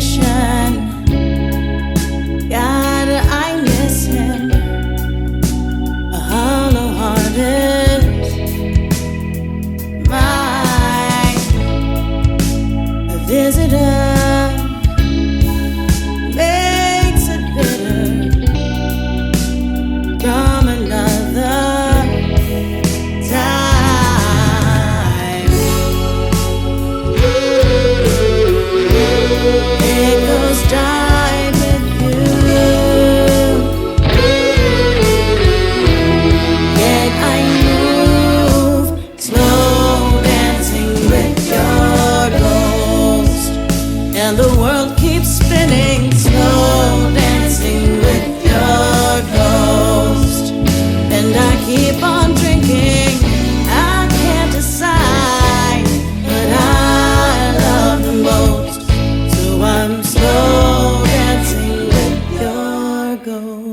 obligation. God, I miss him. A hollow heart is mine. A visitor makes it bitter from another time. It goes died with you, yet I move slow, dancing with your ghost, and the world keeps spinning, slow dancing with your ghost, and I keep on drinking. I can't decide, but I love the most, so I'm slow dancing with your ghost.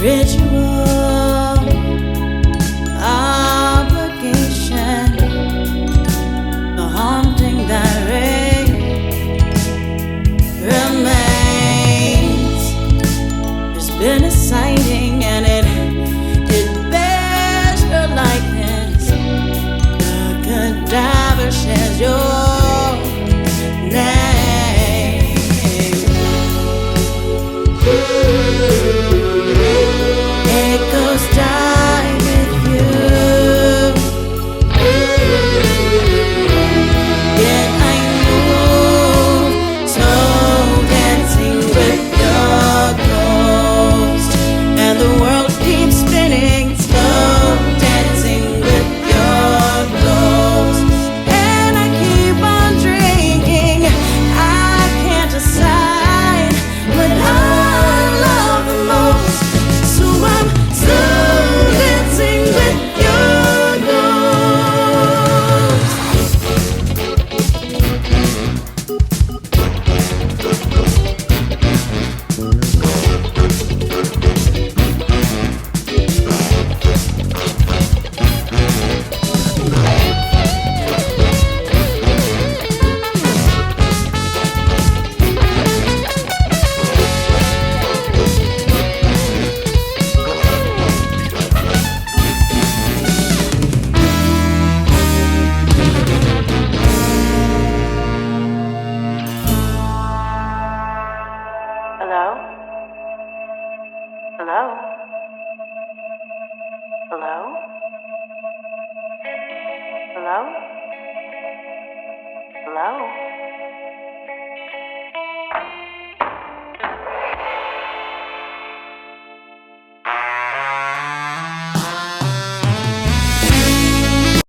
Ritual obligation, the haunting that remains. There's been a sighting and it bears your likeness. The cadaver shares your name. Echoes die with you, yet I move slow dancing with your ghost, and the world keeps spinning, slow dancing with your ghost, and I keep on drinking. I can't decide what I love the most, so I'm slow dancing with your ghost. Hello? Hello? Hello? Hello? Hello?